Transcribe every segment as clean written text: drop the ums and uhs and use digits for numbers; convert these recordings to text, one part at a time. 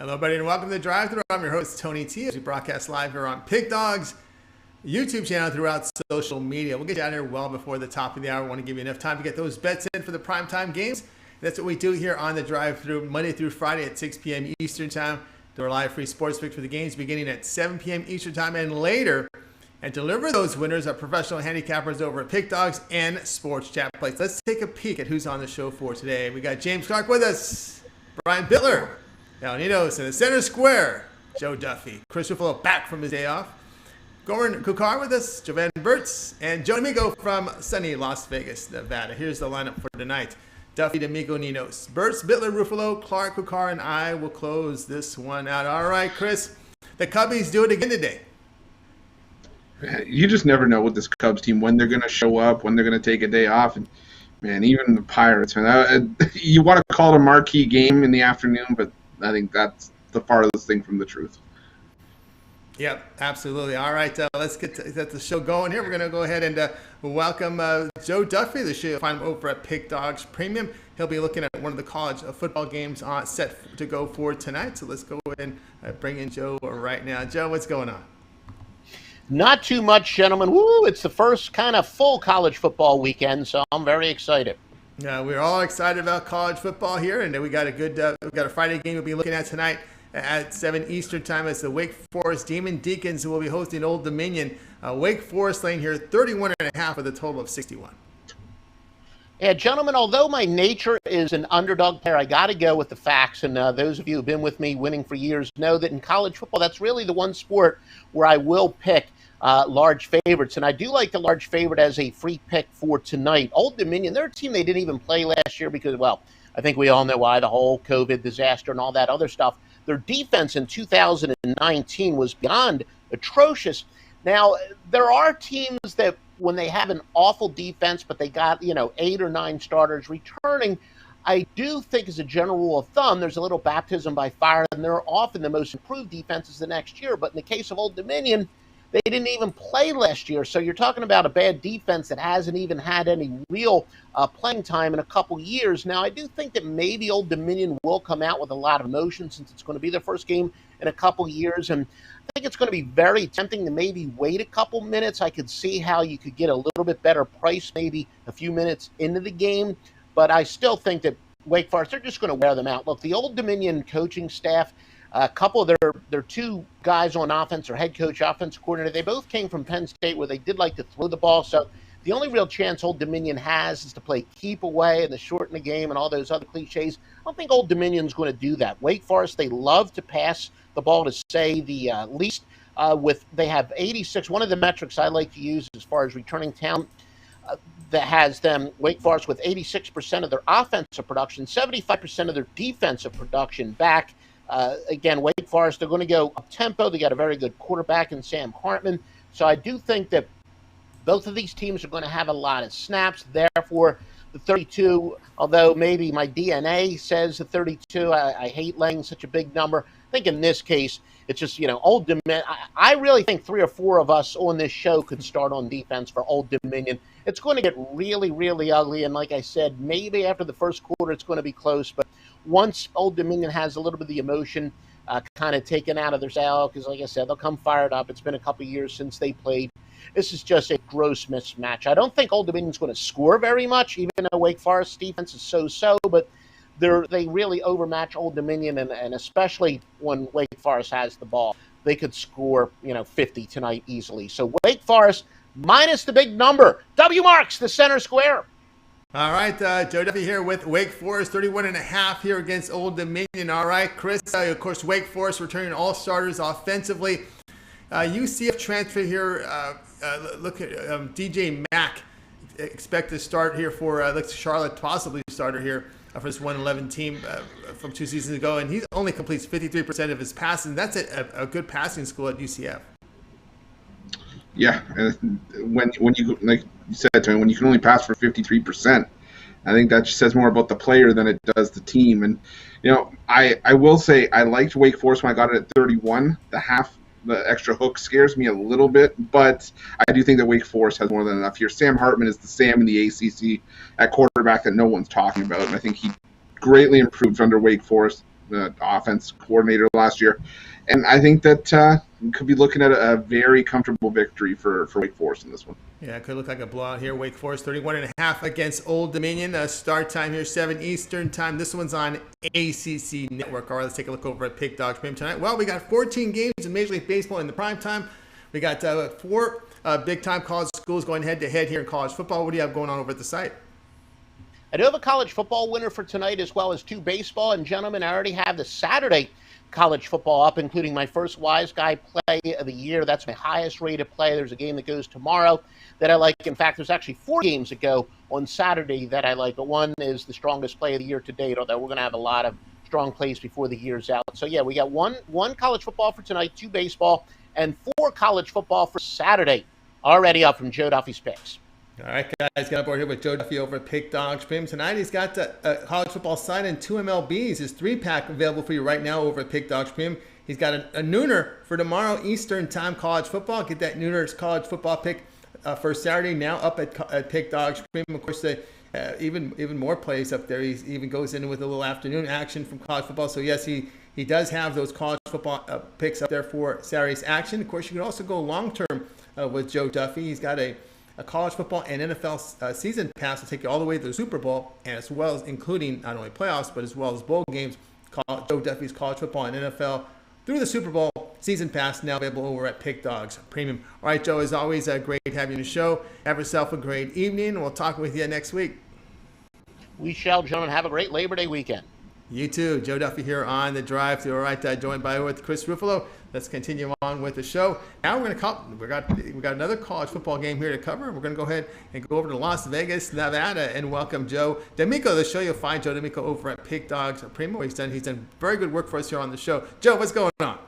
Hello, everybody, and welcome to the Drive-Thru. I'm your host, Tony T. As we broadcast live here on Pig Dawgz YouTube channel throughout social media. We'll get you out here well before the top of the hour. We want to give you enough time to get those bets in for the primetime games. That's what we do here on the Drive-Thru, Monday through Friday at 6 p.m. Eastern Time. Do our live free sports picks for the games beginning at 7 p.m. Eastern Time and later. And deliver those winners are professional handicappers over at Pig Dawgz and Sports Chat Pleks. Let's take a peek at who's on the show for today. We got James Clark with us, Brian Bitler, now Ninos in the center square, Joe Duffy, Chris Ruffolo back from his day off, Goran Kucar with us, Jovan Burts, and Joe D'Amico from sunny Las Vegas, Nevada. Here's the lineup for tonight. Duffy, D'Amico, Ninos, Burts, Bitler, Ruffolo, Clark, Kucar, and I will close this one out. All right, Chris, the Cubbies do it again today. You just never know with this Cubs team when they're going to show up, when they're going to take a day off. And, man, even the Pirates, man, you want to call it a marquee game in the afternoon, but I think that's the farthest thing from the truth. Yep, absolutely. All right, let's get the show going here. We're going to go ahead and welcome Joe Duffy. The show find him over at Pig Dawgz Premium. He'll be looking at one of the college football games set to go for tonight. So let's go ahead and bring in Joe right now. Joe, what's going on? Not too much, gentlemen. Woo! It's the first kind of full college football weekend, so I'm very excited. Yeah, we're all excited about college football here, and we got a Friday game we'll be looking at tonight at 7 Eastern Time as the Wake Forest Demon Deacons will be hosting Old Dominion. Wake Forest laying here 31.5 with a total of 61. Yeah, gentlemen, although my nature is an underdog player, I got to go with the facts. And those of you who've been with me winning for years know that in college football, that's really the one sport where I will pick large favorites. And I do like the large favorite as a free pick for tonight. Old Dominion, they're a team they didn't even play last year because, well, I think we all know why, the whole COVID disaster and all that other stuff. Their defense in 2019 was beyond atrocious. Now, there are teams that when they have an awful defense, but they got, 8 or 9 starters returning, I do think as a general rule of thumb, there's a little baptism by fire, and they're often the most improved defenses the next year. But in the case of Old Dominion, they didn't even play last year. So you're talking about a bad defense that hasn't even had any real playing time in a couple years. Now, I do think that maybe Old Dominion will come out with a lot of emotion since it's going to be their first game in a couple years. And I think it's going to be very tempting to maybe wait a couple minutes. I could see how you could get a little bit better price maybe a few minutes into the game. But I still think that Wake Forest, they're just going to wear them out. Look, the Old Dominion coaching staff, a couple of their 2 guys on offense, or head coach, offense coordinator, they both came from Penn State where they did like to throw the ball. So the only real chance Old Dominion has is to play keep away and to shorten the game and all those other cliches. I don't think Old Dominion's going to do that. Wake Forest, they love to pass the ball to say the least. They have 86. One of the metrics I like to use as far as returning talent that has them, Wake Forest, with 86% of their offensive production, 75% of their defensive production back. Again, Wake Forest, they're going to go up-tempo. They got a very good quarterback in Sam Hartman. So I do think that both of these teams are going to have a lot of snaps. Therefore, the 32, although maybe my DNA says the 32, I hate laying such a big number. I think in this case, it's just, Old Dominion. I really think 3 or 4 of us on this show could start on defense for Old Dominion. It's going to get really, really ugly. And like I said, maybe after the first quarter, it's going to be close. But once Old Dominion has a little bit of the emotion kind of taken out of their sail, because like I said, they'll come fired up. It's been a couple years since they played. This is just a gross mismatch. I don't think Old Dominion's going to score very much, even though Wake Forest defense is so-so, but they really overmatch Old Dominion, and especially when Wake Forest has the ball. They could score, 50 tonight easily. So Wake Forest minus the big number. W marks the center square. All right, Joe Duffy here with Wake Forest, 31.5 here against Old Dominion. All right, Chris, of course, Wake Forest returning all starters offensively. UCF transfer here. Look at DJ Mack. Expect to start here for Charlotte, possibly starter here for this 1-11 team from 2 seasons ago. And he only completes 53% of his passes. That's a good passing school at UCF. Yeah, and when you, like you said, Tony, when you can only pass for 53%, I think that just says more about the player than it does the team. And, I will say I liked Wake Forest when I got it at 31. The extra hook scares me a little bit, but I do think that Wake Forest has more than enough here. Sam Hartman is the Sam in the ACC at quarterback that no one's talking about, and I think he greatly improved under Wake Forest. the offense coordinator last year. And I think that we could be looking at a very comfortable victory for Wake Forest in this one. Yeah, it could look like a blowout here. Wake Forest 31.5 against Old Dominion. Start time here, 7 Eastern time. This one's on ACC Network. All right, let's take a look over at Pick Dawgz Premium tonight. Well, we got 14 games in Major League Baseball in the prime time. We got 4 big-time college schools going head-to-head here in college football. What do you have going on over at the site? I do have a college football winner for tonight as well as 2 baseball. And, gentlemen, I already have the Saturday college football up, including my first Wise Guy play of the year. That's my highest rated play. There's a game that goes tomorrow that I like. In fact, there's actually 4 games that go on Saturday that I like, but one is the strongest play of the year to date, although we're going to have a lot of strong plays before the year's out. So, yeah, we got one college football for tonight, 2 baseball, and 4 college football for Saturday already up from Joe Duffy's picks. All right, guys, got aboard here with Joe Duffy over at Pick Dawgz Premium. Tonight he's got a college football sign and 2 MLBs. His 3-pack available for you right now over at Pick Dawgz Premium. He's got a nooner for tomorrow Eastern time college football. Get that nooner's college football pick for Saturday now up at Pick Dawgz Premium. Of course, even more plays up there. He even goes in with a little afternoon action from college football. So, yes, he does have those college football picks up there for Saturday's action. Of course, you can also go long-term with Joe Duffy. He's got a college football and NFL season pass to take you all the way to the Super Bowl, and as well as including not only playoffs, but as well as bowl games. Joe Duffy's college football and NFL through the Super Bowl season pass now available over at Pick Dawgz Premium. All right, Joe, as always, great having you on the show. Have yourself a great evening. We'll talk with you next week. We shall, gentlemen. Have a great Labor Day weekend. You too. Joe Duffy here on the drive through. All right, joined by with Chris Ruffolo. Let's continue on with the show. Now we got another college football game here to cover. We're going to go ahead and go over to Las Vegas, Nevada, and welcome Joe D'Amico. The show you'll find Joe D'Amico over at Pick Dawgz Premium. He's done very good work for us here on the show. Joe, what's going on?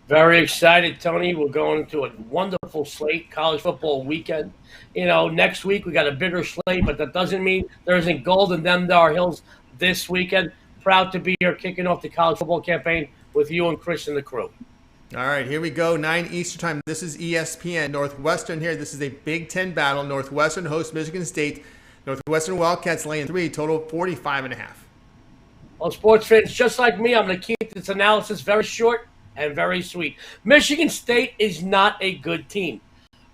Very excited, Tony. We're going to a wonderful slate, college football weekend. You know, next week we got a bigger slate, but that doesn't mean there isn't gold in them Dar Hills this weekend. Proud to be here kicking off the college football campaign with you and Chris and the crew. All right, here we go. 9 Eastern time. This is ESPN. Northwestern here. This is a Big Ten battle. Northwestern hosts Michigan State. Northwestern Wildcats laying 3, total 45.5. Well, sports fans, just like me, I'm going to keep this analysis very short and very sweet. Michigan State is not a good team.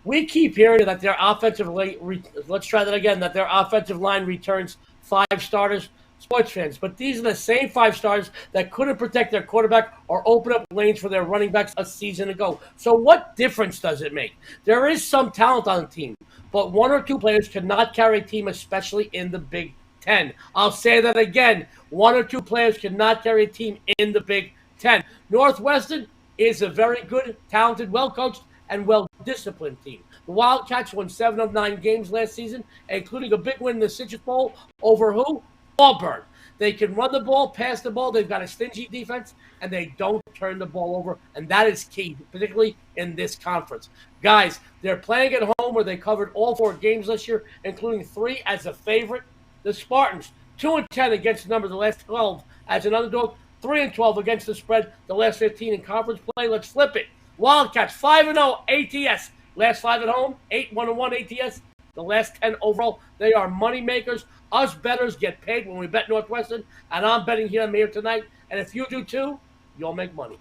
We keep hearing that their offensive line, let's try that again, that their offensive line returns 5 starters. Sports fans, but these are the same 5 stars that couldn't protect their quarterback or open up lanes for their running backs a season ago. So what difference does it make? There is some talent on the team, but 1 or 2 players cannot carry a team, especially in the Big Ten. I'll say that again. 1 or 2 players cannot carry a team in the Big Ten. Northwestern is a very good, talented, well-coached, and well-disciplined team. The Wildcats won 7 of 9 games last season, including a big win in the Citrus Bowl over who? Auburn. They can run the ball, pass the ball. They've got a stingy defense, and they don't turn the ball over, and that is key, particularly in this conference. Guys, they're playing at home where they covered all 4 games this year, including 3 as a favorite. The Spartans, 2-10 against the number the last 12 as an underdog, 3-12 against the spread the last 15 in conference play. Let's flip it. Wildcats, 5-0 ATS. Last 5 at home, 8-1-1 ATS. The last 10 overall. They are money makers. Us bettors get paid when we bet Northwestern, and I'm betting here tonight. And if you do too, you'll make money.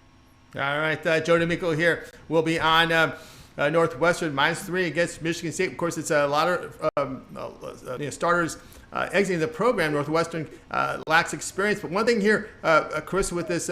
All right, Joe D'Amico here. We'll be on Northwestern -3 against Michigan State. Of course, it's a lot of starters exiting the program. Northwestern lacks experience, but one thing here, Chris, with this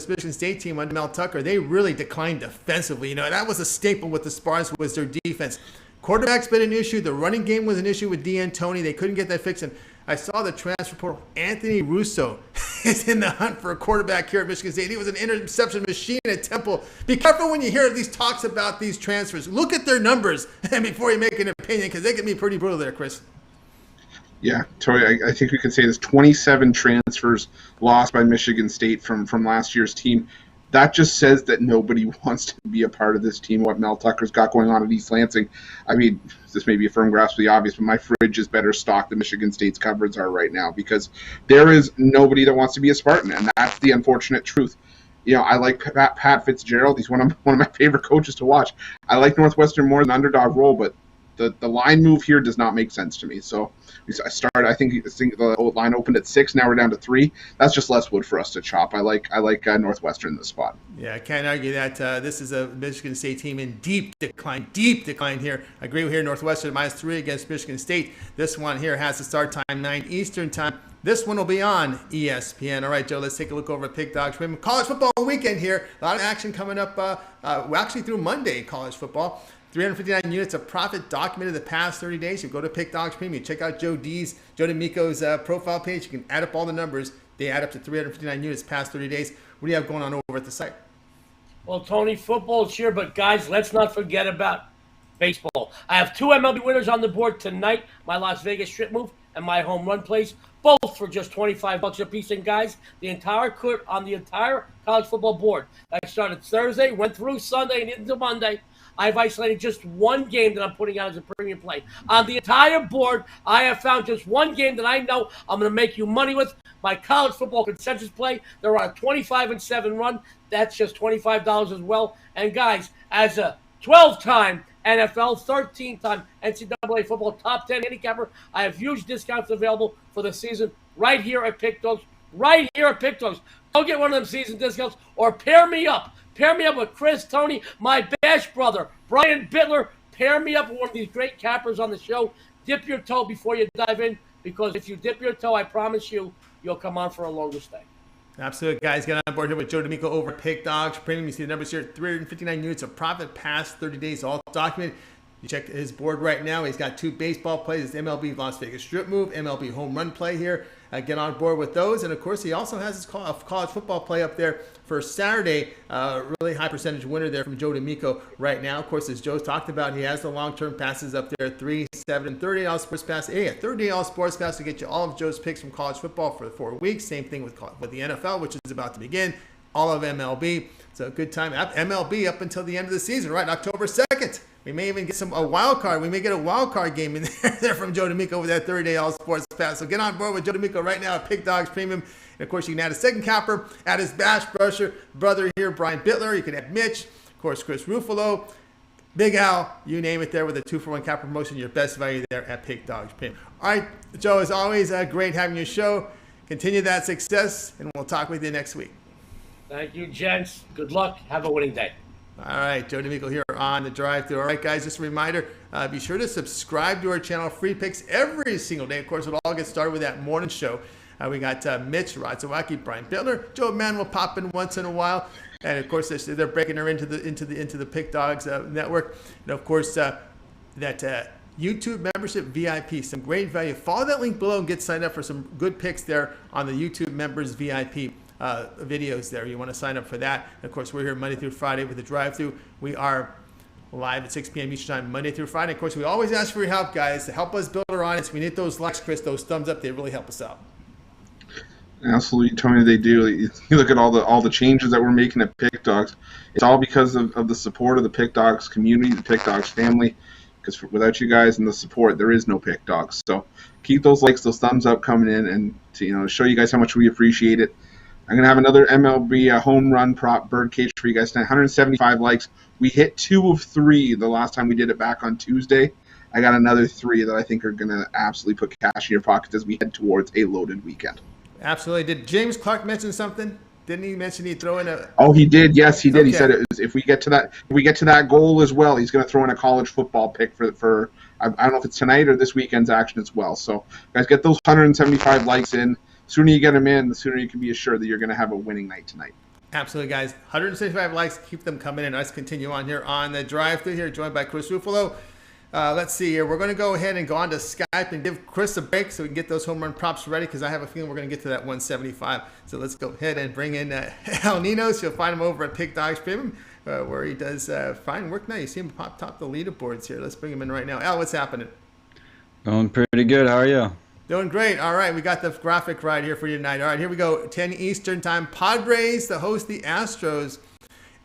Michigan State team under Mel Tucker, they really declined defensively. You know, that was a staple with the Spartans was their defense. Quarterback's been an issue. The running game was an issue with D'Antoni. They couldn't get that fixed. And I saw the transfer portal. Anthony Russo is in the hunt for a quarterback here at Michigan State. He was an interception machine at Temple. Be careful when you hear these talks about these transfers. Look at their numbers before you make an opinion, because they can be pretty brutal there, Chris. Yeah, Tori, I think we can say there's 27 transfers lost by Michigan State from last year's team. That just says that nobody wants to be a part of this team, what Mel Tucker's got going on at East Lansing. I mean, this may be a firm grasp of the obvious, but my fridge is better stocked than Michigan State's cupboards are right now, because there is nobody that wants to be a Spartan, and that's the unfortunate truth. You know, I like Pat Fitzgerald. He's one of my favorite coaches to watch. I like Northwestern more than underdog role, but the line move here does not make sense to me. So I think the line opened at 6. Now we're down to 3. That's just less wood for us to chop. I like Northwestern in this spot. Yeah, I can't argue that. This is a Michigan State team in deep decline here. I agree with here. Northwestern -3 against Michigan State. This one here has the start time 9 Eastern time. This one will be on ESPN. All right, Joe, let's take a look over at Pick Dawgz. College football weekend here. A lot of action coming up actually through Monday in college football. 359 units of profit documented the past 30 days. You go to Pick Dawgz Premium. Check out Joe D'Amico's profile page. You can add up all the numbers. They add up to 359 units past 30 days. What do you have going on over at the site? Well, Tony, football's here, but guys, let's not forget about baseball. I have 2 MLB winners on the board tonight, my Las Vegas strip move and my home run plays, both for just $25 a piece. And guys, the entire college football board that started Thursday, went through Sunday and into Monday. I've isolated just one game that I'm putting out as a premium play. On the entire board, I have found just one game that I know I'm going to make you money with. My college football consensus play, they're on a 25-7 run. That's just $25 as well. And guys, as a 12-time NFL, 13-time NCAA football top 10 handicapper, I have huge discounts available for the season right here at Pick Dawgz. Right here at Pick Dawgz. Go get one of them season discounts or pair me up. Pair me up with Chris, Tony, my Bash brother, Brian Bitler. Pair me up with one of these great cappers on the show. Dip your toe before you dive in, because if you dip your toe, I promise you, you'll come on for a longer stay. Absolutely, guys. Get on board here with Joe D'Amico over at Pick Dawgz Premium. You see the numbers here, 359 units of profit past 30 days, all documented. You check his board right now. He's got 2 baseball plays. It's MLB Las Vegas strip move, MLB home run play here. Get on board with those. And, of course, he also has his college football play up there for Saturday. Really high percentage winner there from Joe D'Amico right now. Of course, as Joe's talked about, he has the long-term passes up there, 3, 7, and 30 all sports pass. Yeah, 30 all sports pass to get you all of Joe's picks from college football for the 4 weeks. Same thing with the NFL, which is about to begin. All of MLB. So a good time. MLB up until the end of the season, right? October 2nd. We may even get a wild card. We may get a wild card game in there from Joe D'Amico with that 30-day all sports pass. So get on board with Joe D'Amico right now at Pick Dawgz Premium. And of course, you can add a second capper, add his Bash brother here, Brian Bitler. You can add Mitch, of course, Chris Ruffolo, Big Al, you name it there with a 2-for-1 capper promotion. Your best value there at Pick Dawgz Premium. All right, Joe, as always, great having your show. Continue that success, and we'll talk with you next week. Thank you, gents. Good luck. Have a winning day. All right, Joe D'Amico here on the drive-thru. All right, guys, just a reminder, be sure to subscribe to our channel. Free picks every single day. Of course, we'll all get started with that morning show. We got Mitch, Rodzawacki, Brian Bitler, Joe Mann will pop in once in a while, and of course they're breaking her into the Pick Dawgz network. And of course that YouTube membership VIP, some great value. Follow that link below and get signed up for some good picks there on the YouTube members VIP. Videos there. You want to sign up for that. And of course, we're here Monday through Friday with the drive-thru. We are live at 6 p.m. Eastern time, Monday through Friday. Of course, we always ask for your help, guys, to help us build our audience. We need those likes, Chris, those thumbs up. They really help us out. Absolutely, Tony, they do. You look at all the changes that we're making at Pick Dawgz. It's all because of the support of the Pick Dawgz community, the Pick Dawgz family. Because without you guys and the support, there is no Pick Dawgz. So keep those likes, those thumbs up coming in, and to show you guys how much we appreciate it. I'm going to have another MLB home run prop birdcage for you guys tonight. 175 likes. We hit 2 of 3 the last time we did it back on Tuesday. I got another 3 that I think are going to absolutely put cash in your pockets as we head towards a loaded weekend. Absolutely. Did James Clark mention something? Didn't he mention he'd throw in a... Oh, he did. Yes, he did. Okay. He said if we get to that goal as well, he's going to throw in a college football pick for I don't know if it's tonight or this weekend's action as well. So, guys, get those 175 likes in. The sooner you get them in, the sooner you can be assured that you're going to have a winning night tonight. Absolutely, guys. 175 likes. Keep them coming in. Let's continue on here on the drive-thru here, joined by Chris Ruffolo. Let's see here. We're going to go ahead and go on to Skype and give Chris a break so we can get those home run props ready, because I have a feeling we're going to get to that 175. So let's go ahead and bring in Ninos. You'll find him over at Pick Dawgz Premium, where he does fine work now. You see him pop top the leaderboards here. Let's bring him in right now. Al, what's happening? Going pretty good. How are you? Doing great. All right, we got the graphic right here for you tonight. All right, here we go. 10 Eastern time. Padres to host the Astros.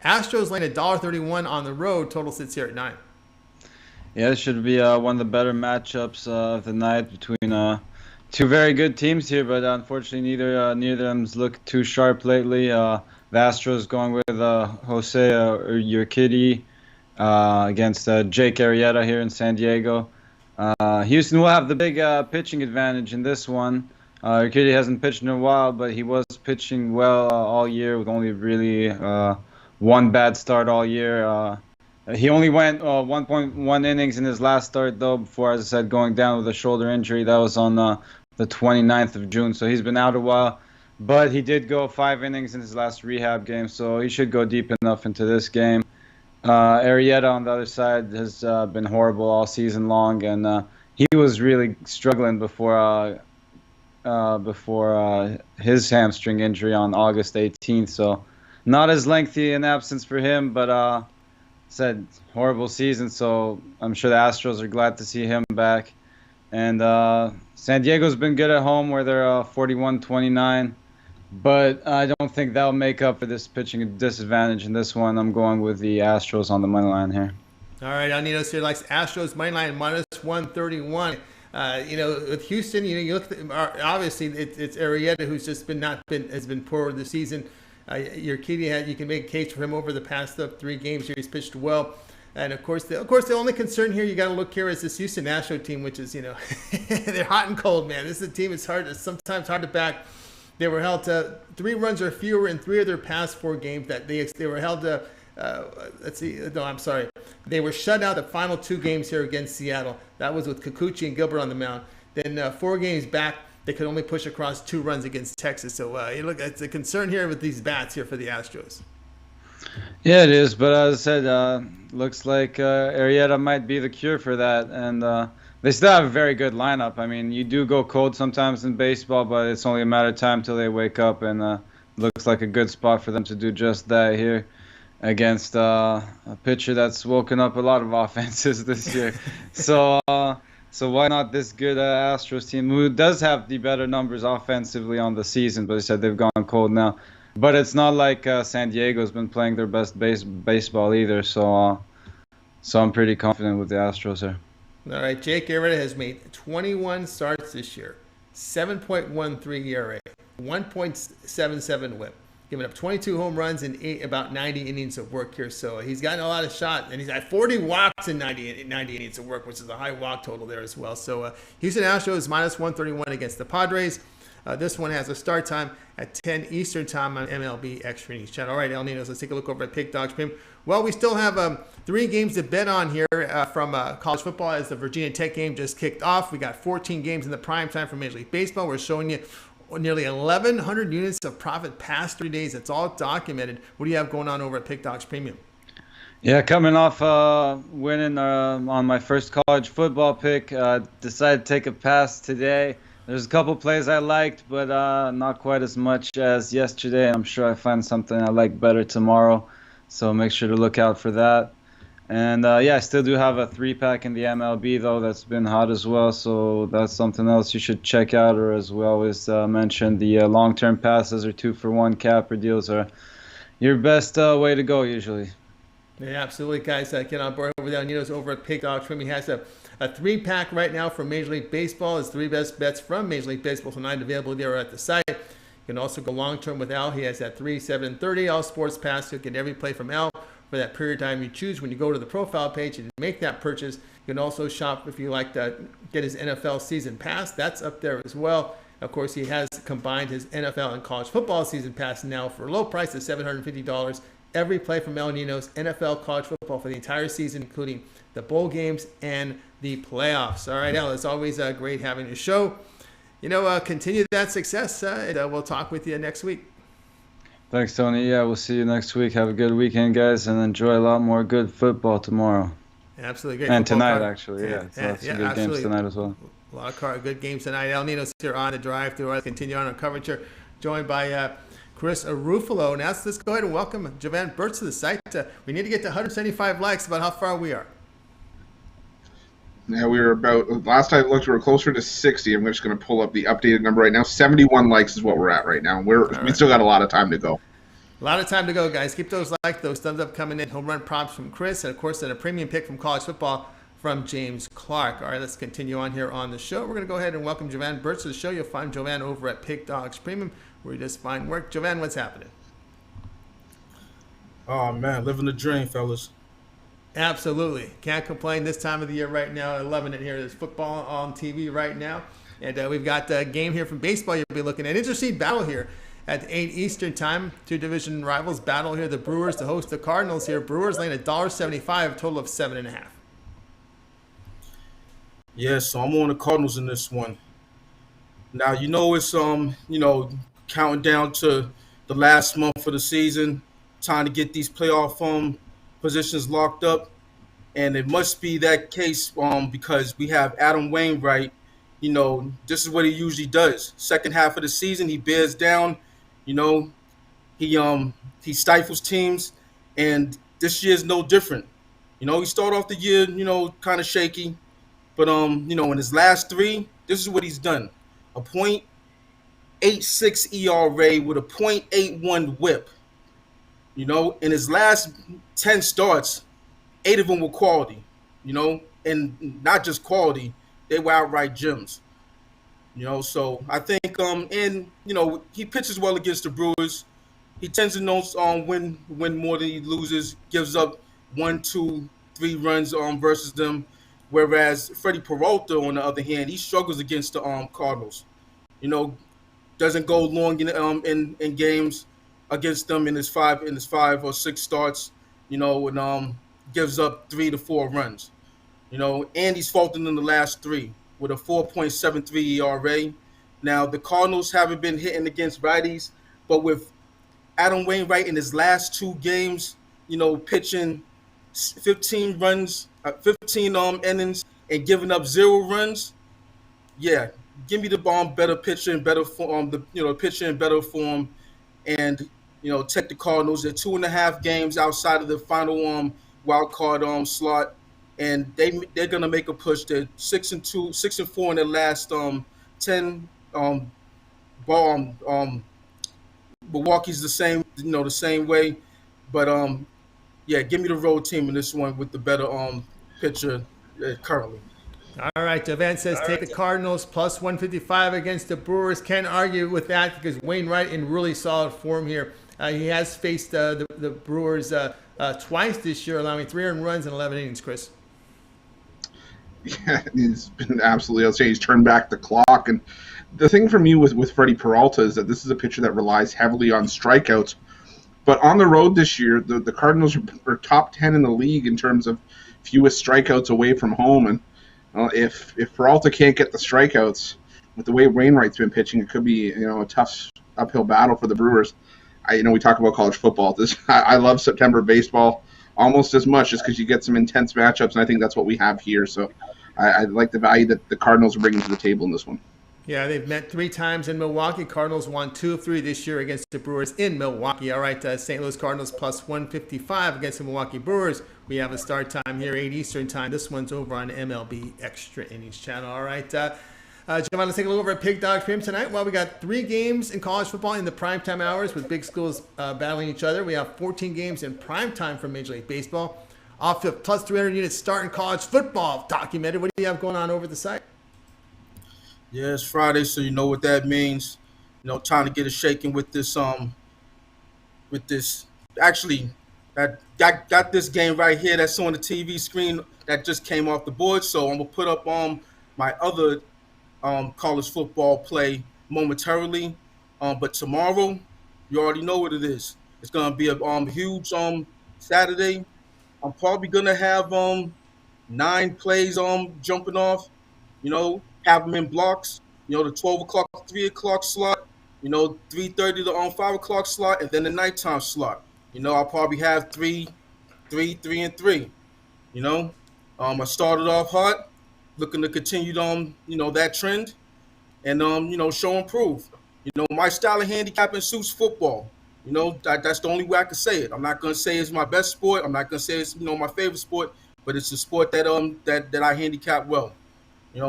Astros laying $1.31 on the road. Total sits here at 9. Yeah, this should be one of the better matchups of the night between 2 very good teams here, but unfortunately neither of them's looked too sharp lately. The Astros going with Jose Urquidy against Jake Arrieta here in San Diego. Houston will have the big pitching advantage in this one. Urquidy hasn't pitched in a while, but he was pitching well all year with only really one bad start all year. He only went 1.1 innings in his last start, though, before, as I said, going down with a shoulder injury. That was on the 29th of June, so he's been out a while. But he did go 5 innings in his last rehab game, so he should go deep enough into this game. Arrieta on the other side has been horrible all season long, and he was really struggling before his hamstring injury on August 18th. So not as lengthy an absence for him, but said horrible season. So I'm sure the Astros are glad to see him back. And San Diego's been good at home where they're 41-29. But I don't think that'll make up for this pitching disadvantage in this one. I'm going with the Astros on the money line here. All right, Ninos here likes Astros money line minus 131. With Houston, you look at, obviously it's Arrieta who's just has been poor this season. Urquidy you can make a case for him over the past 3 games here. He's pitched well. And of course, the only concern here you got to look here is this Houston Astros team, which is they're hot and cold, man. This is a team sometimes hard to back. They were held to 3 runs or fewer in 3 of their past 4 games. That they were held to. They were shut out the final 2 games here against Seattle. That was with Kikuchi and Gilbert on the mound. Then 4 games back, they could only push across 2 runs against Texas. So it's a concern here with these bats here for the Astros. Yeah, it is. But as I said, looks like Arrieta might be the cure for that, and. They still have a very good lineup. I mean, you do go cold sometimes in baseball, but it's only a matter of time till they wake up, and looks like a good spot for them to do just that here against a pitcher that's woken up a lot of offenses this year. So why not this good Astros team, who does have the better numbers offensively on the season, but I said they've gone cold now. But it's not like San Diego's been playing their best baseball either, so I'm pretty confident with the Astros here. All right, Jake Arrieta has made 21 starts this year, 7.13 ERA, 1.77 WHIP, giving up 22 home runs and about 90 innings of work here. So he's gotten a lot of shots, and he's got 40 walks in 90 innings of work, which is a high walk total there as well. So Houston Astros minus 131 against the Padres. This one has a start time at 10 Eastern time on MLB Extra Innings channel. All right, El Ninos, let's take a look over at Pick Dawgz Premium. Well, we still have 3 games to bet on here from college football as the Virginia Tech game just kicked off. We got 14 games in the prime time for Major League Baseball. We're showing you nearly 1,100 units of profit past 3 days. It's all documented. What do you have going on over at Pick Dawgz Premium? Yeah, coming off winning on my first college football pick, decided to take a pass today. There's a couple plays I liked, but not quite as much as yesterday. I'm sure I find something I like better tomorrow, so make sure to look out for that. And I still do have a 3-pack in the MLB, though, that's been hot as well, so that's something else you should check out. Or as we always mention, the long-term passes or 2-for-1 capper deals are your best way to go usually. Yeah, absolutely, guys. Get on board over there. Ninos over at Pick Dawgz Premium. He has a 3-pack right now for Major League Baseball. His 3 best bets from Major League Baseball tonight available there at the site. You can also go long-term with Al. He has that 3, 7, and 30 All Sports Pass. You get every play from Al for that period of time you choose. When you go to the profile page and make that purchase, you can also shop if you like to get his NFL season pass. That's up there as well. Of course, he has combined his NFL and college football season pass now for a low price of $750. Every play from El Ninos, NFL, college football for the entire season, including the bowl games and the playoffs. All right, El, it's always great having your show. Continue that success, and we'll talk with you next week. Thanks, Tony. Yeah, we'll see you next week. Have a good weekend, guys, and enjoy a lot more good football tomorrow. Absolutely great. And tonight, actually, yeah. Lots of good games tonight as well. A lot of good games tonight. El Ninos here on the drive through. I'll continue on our coverage here, joined by Chris Ruffolo. Now let's go ahead and welcome Jovan Burts to the site. We need to get to 175 likes about how far we are. Yeah, we were about, last I looked, we were closer to 60. I'm just going to pull up the updated number right now. 71 likes is what we're at right now. We still got a lot of time to go. A lot of time to go, guys. Keep those likes, those thumbs up coming in. Home run props from Chris, and of course, then a premium pick from college football from James Clark. All right, let's continue on here on the show. We're going to go ahead and welcome Jovan Burts to the show. You'll find Jovan over at Pick Dawgz Premium, where he does fine work. Jovan, what's happening? Oh, man, living the dream, fellas. Absolutely. Can't complain this time of the year right now. I loving it here. There's football on TV right now. And we've got a game here from baseball you'll be looking at. Interesting battle here at 8 Eastern time. Two division rivals battle here. The Brewers to host the Cardinals here. Brewers laying $1.75, total of 7.5. Yeah, so I'm on the Cardinals in this one. Now it's counting down to the last month of the season, trying to get these playoff positions locked up, and it must be that case because we have Adam Wainwright. This is what he usually does. Second half of the season, he bears down. He stifles teams, and this year is no different. He started off the year kind of shaky, but in his last three, this is what he's done: a .86 ERA with a .81 WHIP. In his last 10 starts, 8 of them were quality. And not just quality, they were outright gems. So I think he pitches well against the Brewers. He tends to win more than he loses. Gives up 1, 2, 3 runs versus them. Whereas Freddie Peralta, on the other hand, he struggles against the Cardinals. Doesn't go long in games against them in his 5 or 6 starts. And gives up 3 to 4 runs. And he's faltered in the last 3 with a 4.73 ERA. Now the Cardinals haven't been hitting against righties, but with Adam Wainwright in his last 2 games, pitching 15 runs, 15 innings, and giving up 0 runs. Yeah, give me the better pitcher in better form, pitcher in better form, and take the Cardinals. They're 2.5 games outside of the final wild card slot, and they're gonna make a push. They're 6-2, 6-4 in their last 10. Milwaukee's the same way, but yeah, give me the road team in this one with the better pitcher currently. All right, Jovan says take the Cardinals plus 155 against the Brewers. Can't argue with that because Wainwright in really solid form here. He has faced the Brewers twice this year, allowing 300 runs in 11 innings, Chris. Yeah, he's been absolutely, I'll say he's turned back the clock. And the thing for me with Freddie Peralta is that this is a pitcher that relies heavily on strikeouts. But on the road this year, the Cardinals are top 10 in the league in terms of fewest strikeouts away from home. And if Peralta can't get the strikeouts, with the way Wainwright's been pitching, it could be a tough uphill battle for the Brewers. We talk about college football. I love September baseball almost as much, just because you get some intense matchups, and I think that's what we have here. So I like the value that the Cardinals are bringing to the table in this one. Yeah, they've met 3 times in Milwaukee. Cardinals won 2 of 3 this year against the Brewers in Milwaukee. All right, St. Louis Cardinals plus 155 against the Milwaukee Brewers. We have a start time here, 8 Eastern time. This one's over on MLB Extra Innings channel. All right, Jovan, let's take a look over at Pig Dog Premium tonight. Well, we got 3 games in college football in the primetime hours with big schools battling each other. We have 14 games in primetime for Major League Baseball. Off to plus 300 units start in college football documented. What do you have going on over the site? Yeah, it's Friday, so you know what that means. Trying to get it shaking with this actually that got this game right here that's on the TV screen that just came off the board. So I'm gonna put up my other college football play momentarily. But tomorrow, you already know what it is. It's gonna be a huge Saturday. I'm probably gonna have 9 plays jumping off. Have them in blocks. The 12 o'clock, 3 o'clock slot. 3:30 to 5 o'clock slot, and then the nighttime slot. I'll probably have 3, and 3. I started off hot, looking to continue that trend, and show and prove. My style of handicapping suits football. That's the only way I can say it. I'm not gonna say it's my best sport. I'm not gonna say it's my favorite sport, but it's a sport that that I handicap well.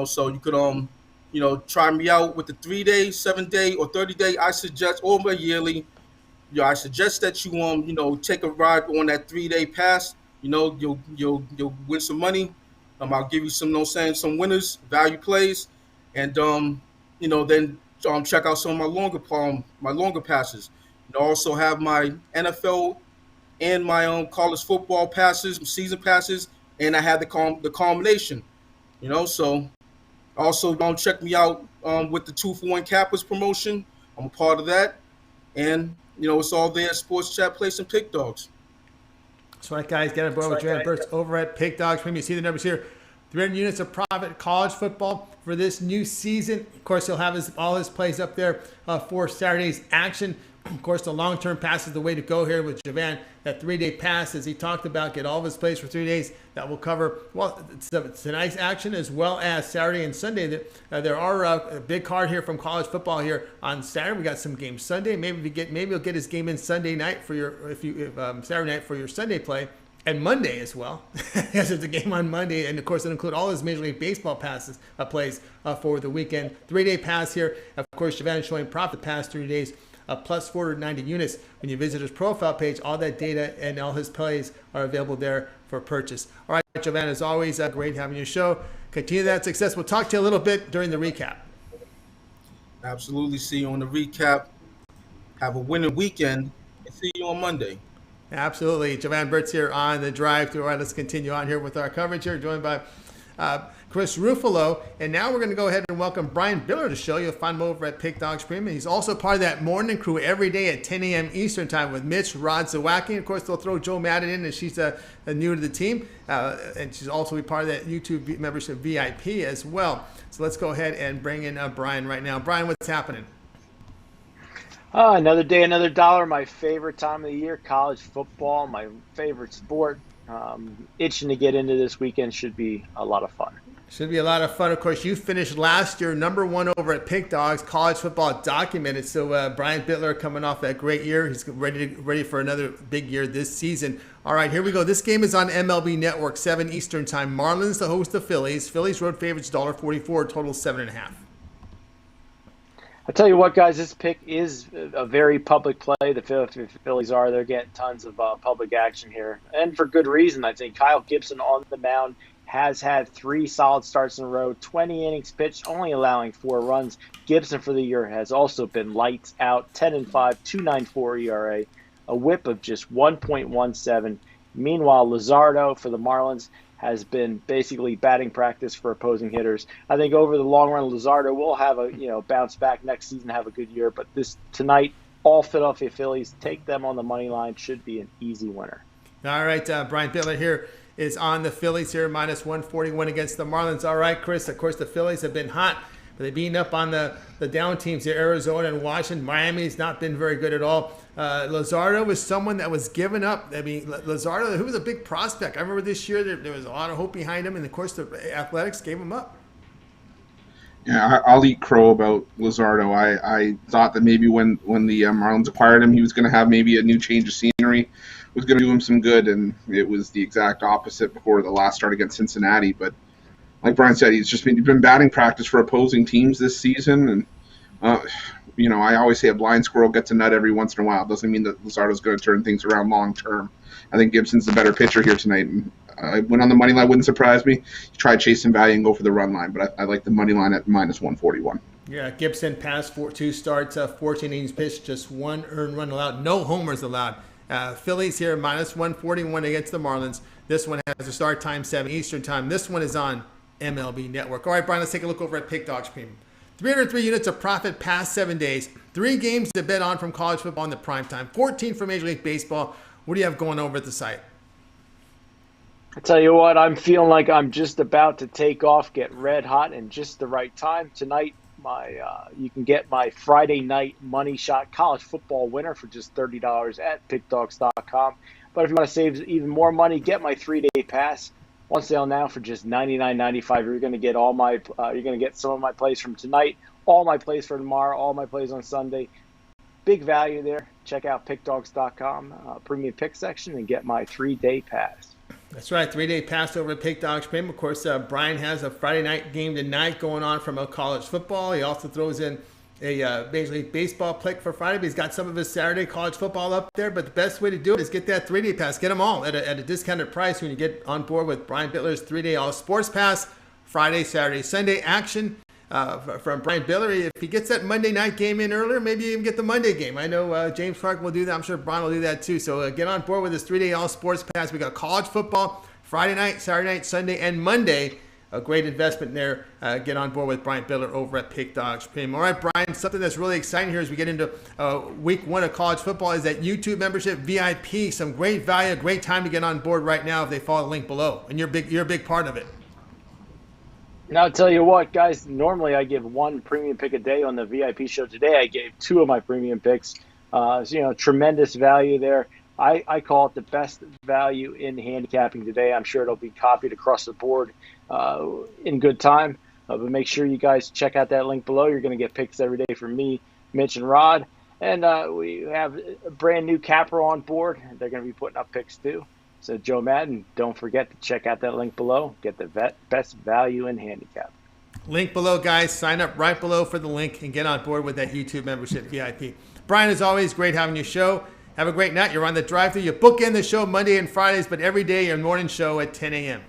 So you could try me out with the 3-day, 7-day, or 30-day. I suggest, or a yearly. I suggest that you take a ride on that 3-day pass. You'll win some money. I'll give you some winners, value plays, and then check out some of my longer passes. Also have my NFL and my college football passes, season passes, and I had the culmination. So also check me out with the 2-for-1 Cappers promotion. I'm a part of that, and it's all there at Sports Chat, Place, and Pick Dawgz. That's right, guys. Get on board with Jovan Burts over at Pick Dawgz. Maybe you see the numbers here. 300 units of profit college football for this new season. Of course, he'll have all his plays up there for Saturday's action. Of course, the long-term pass is the way to go here with Jovan. That 3-day pass, as he talked about, get all of his plays for 3 days. That will cover, well, tonight's action as well as Saturday and Sunday. There are a big card here from college football here on Saturday. We got some games Sunday. Maybe he'll get his game in Sunday night for your Saturday night for your Sunday play. And Monday as well. Yes, there's a game on Monday. And, of course, it'll include all his Major League Baseball plays for the weekend. 3-day pass here. Of course, Jovan is showing profit past 3 days, plus 490 units. When you visit his profile page, all that data and all his plays are available there for purchase. All right, Jovan, as always, great having your show. Continue that success. We'll talk to you a little bit during the recap. Absolutely. See you on the recap. Have a winning weekend. And see you on Monday. Absolutely. Jovan Burts here on the drive through. All right, let's continue on here with our coverage here, joined by Chris Ruffolo. And now we're going to go ahead and welcome Brian Bitler to the show. You'll find him over at Pick Dawgz Premium. He's also part of that morning crew every day at 10 a.m. Eastern time with Mitch, Rod Zawacki. Of course, they'll throw Joe Madden in, and she's new to the team. And she's also be part of that YouTube membership VIP as well. So let's go ahead and bring in Brian right now. Brian, what's happening? Another day, another dollar. My favorite time of the year, college football, my favorite sport. Itching to get into this weekend. Should be a lot of fun. Should be a lot of fun. Of course, you finished last year #1 over at Pick Dawgz, college football documented. So Brian Bitler coming off that great year. He's ready for another big year this season. All right, here we go. This game is on MLB Network, 7 Eastern time. Marlins to host the Phillies. Phillies road favorites $1.44, total 7.5. I'll tell you what, guys, this pick is a very public play. The Phillies they're getting tons of public action here. And for good reason, I think. Kyle Gibson on the mound has had 3 solid starts in a row, 20 innings pitched, only allowing 4 runs. Gibson for the year has also been lights out, 10-5, 2.94 ERA, a whip of just 1.17. Meanwhile, Luzardo for the Marlins has been basically batting practice for opposing hitters. I think over the long run, Luzardo will have a bounce back next season, have a good year. But tonight, all Philadelphia Phillies, take them on the money line, should be an easy winner. All right, Brian Bitler here is on the Phillies here, -141 against the Marlins. All right, Chris, of course the Phillies have been hot, but they've beaten up on the down teams here, Arizona and Washington. Miami's not been very good at all. Luzardo was someone that was given up. I mean, Luzardo, who was a big prospect. I remember this year there was a lot of hope behind him, and of course the Athletics gave him up. Yeah, I'll eat crow about Luzardo. I thought that maybe when the Marlins acquired him, he was going to have maybe a new change of scenery, was going to do him some good, and it was the exact opposite before the last start against Cincinnati. But like Brian said, he's been batting practice for opposing teams this season, and I always say a blind squirrel gets a nut every once in a while. It doesn't mean that Luzardo's going to turn things around long term. I think Gibson's the better pitcher here tonight. And I went on the money line, wouldn't surprise me. Try chasing value and go for the run line, but I like the money line at -141. Yeah, Gibson passed 2 starts, 14 innings pitched, just 1 earned run allowed, no homers allowed. Phillies here -141 against the Marlins. This one has a start time 7 Eastern time. This one is on MLB Network. All right, Brian, let's take a look over at Pick Dawgz Premium. 303 units of profit past 7 days. 3 games to bet on from college football in the prime time. 14 for Major League Baseball. What do you have going over at the site? I tell you what, I'm feeling like I'm just about to take off, get red hot, in just the right time. Tonight, you can get my Friday night money shot college football winner for just $30 at pickdawgz.com. But if you want to save even more money, get my 3-day pass. On sale now for just $99.95. You're going to get you're going to get some of my plays from tonight, all my plays for tomorrow, all my plays on Sunday. Big value there. Check out pickdawgz.com, premium pick section, and get my 3-day pass. That's right, 3-day pass over at Pick Dawgz Premium. Of course, Brian has a Friday night game tonight going on from college football. He also throws in a Major League Baseball pick for Friday, but he's got some of his Saturday college football up there. But the best way to do it is get that 3-day pass. Get them all at a discounted price when you get on board with Brian Bitler's 3-day all sports pass. Friday, Saturday, Sunday action. from Brian Bitler. If he gets that Monday night game in earlier, maybe you even get the Monday game. I know James Clark will do that. I'm sure Brian will do that too. So get on board with this 3-day all sports pass. We got college football Friday night, Saturday night, Sunday, and Monday. A great investment there. Get on board with Brian Bitler over at Pick Dawgz Premium. All right, Brian, something that's really exciting here as we get into week 1 of college football is that YouTube membership VIP. Some great value, great time to get on board right now if they follow the link below. And you're a big part of it. Now, I'll tell you what, guys, normally I give 1 premium pick a day on the VIP show. Today I gave 2 of my premium picks. Tremendous value there. I call it the best value in handicapping today. I'm sure it'll be copied across the board in good time. But make sure you guys check out that link below. You're going to get picks every day from me, Mitch, and Rod. And we have a brand new capper on board. They're going to be putting up picks too. So Joe Madden, don't forget to check out that link below. Get the best value in handicap. Link below, guys. Sign up right below for the link and get on board with that YouTube membership VIP. Brian, as always, great having your show. Have a great night. You're on the drive-thru. You bookend the show Monday and Fridays, but every day your morning show at 10 a.m.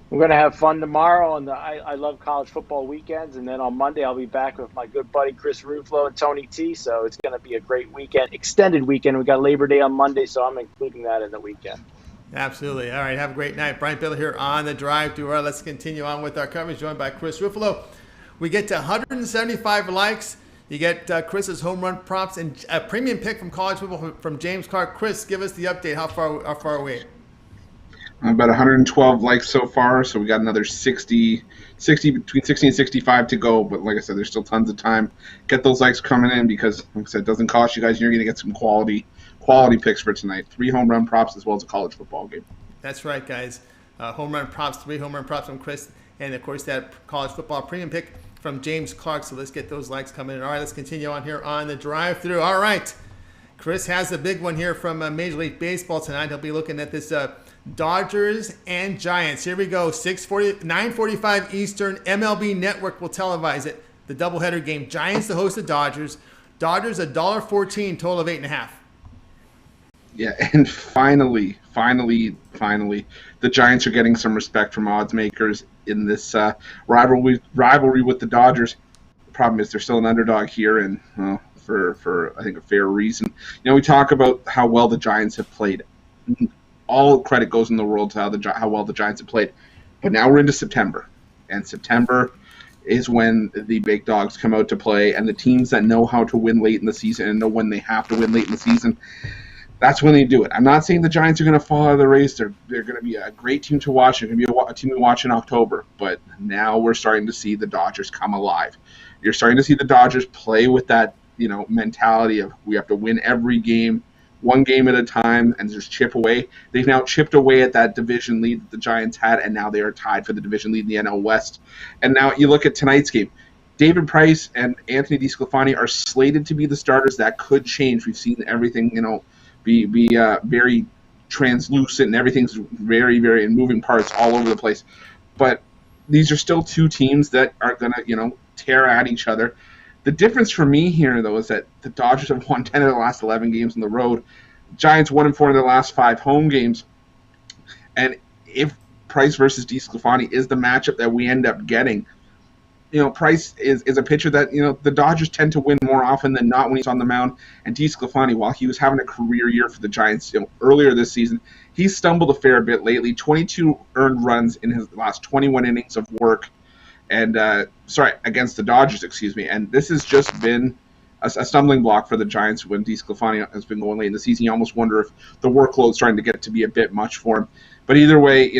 We're going to have fun tomorrow on the I Love College Football weekends, and then on Monday I'll be back with my good buddy Chris Ruffolo and Tony T. So it's going to be a great weekend, extended weekend. We got Labor Day on Monday, so I'm including that in the weekend. Absolutely. All right, have a great night. Brian Bitler here on the drive-thru. All right, let's continue on with our coverage, joined by Chris Ruffolo. We get to 175 likes. You get Chris's home run props and a premium pick from college football from James Clark. Chris, give us the update. How far are we? About 112 likes so far, so we got another 60 between 60 and 65 to go. But like I said, there's still tons of time. Get those likes coming in because, like I said, it doesn't cost you guys. You're going to get some quality picks for tonight. 3 home run props as well as a college football game. That's right, guys. Home run props, 3 home run props from Chris, and of course that college football premium pick from James Clark. So let's get those likes coming in. All right, let's continue on here on the drive-thru. All right, Chris has a big one here from Major League Baseball tonight. He'll be looking at this Dodgers and Giants. Here we go. 9:45 Eastern. MLB Network will televise it. The doubleheader game. Giants to host the Dodgers. Dodgers $1.14, total of 8.5. Yeah, and finally, the Giants are getting some respect from odds makers in this rivalry with the Dodgers. The problem is they're still an underdog here, and for I think a fair reason. You know, we talk about how well the Giants have played. All credit goes in the world to how well the Giants have played. But now we're into September, and September is when the big dogs come out to play, and the teams that know how to win late in the season and know when they have to win late in the season, that's when they do it. I'm not saying the Giants are going to fall out of the race. They're going to be a great team to watch. They're going to be a team to watch in October. But now we're starting to see the Dodgers come alive. You're starting to see the Dodgers play with that, mentality of we have to win every game, one game at a time, and just chip away. They've now chipped away at that division lead that the Giants had, and now they are tied for the division lead in the NL West. And now you look at tonight's game. David Price and Anthony DeSclafani are slated to be the starters. That could change. We've seen everything, be very translucent, and everything's very, very in moving parts all over the place. But these are still two teams that are going to, tear at each other. The difference for me here, though, is that the Dodgers have won 10 of the last 11 games on the road. Giants 1-4 in their last 5 home games. And if Price versus DeSclafani is the matchup that we end up getting, Price is a pitcher that, the Dodgers tend to win more often than not when he's on the mound. And DeSclafani, while he was having a career year for the Giants, earlier this season, he stumbled a fair bit lately. 22 earned runs in his last 21 innings of work, and against the Dodgers, And this has just been a stumbling block for the Giants when DeSclafani has been going late in the season. You almost wonder if the workload's starting to get to be a bit much for him. But either way,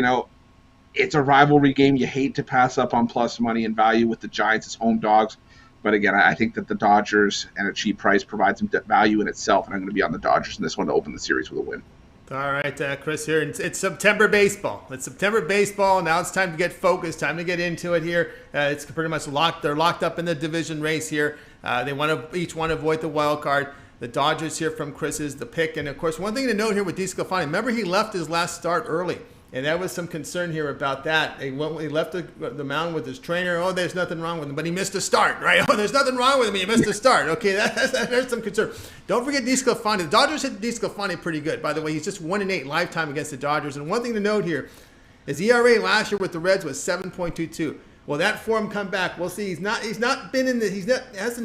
it's a rivalry game. You hate to pass up on plus money and value with the Giants as home dogs. But again, I think that the Dodgers and a cheap price provides some value in itself, and I'm going to be on the Dodgers in this one to open the series with a win. All right, Chris here. It's September baseball. It's September baseball. Now it's time to get focused, time to get into it here. It's pretty much locked. They're locked up in the division race here. They want to each one avoid the wild card. The Dodgers here from Chris is the pick. And, of course, one thing to note here with DeSclafani, remember he left his last start early. And that was some concern here about that. He left the mound with his trainer. Oh, there's nothing wrong with him. But he missed a start, right? Oh, there's nothing wrong with him. He missed a start. Okay, there's some concern. Don't forget DeSclafani. The Dodgers hit DeSclafani pretty good. By the way, he's just 1-8 lifetime against the Dodgers. And one thing to note here, his ERA last year with the Reds was 7.22. Will that form come back? We'll see. Hasn't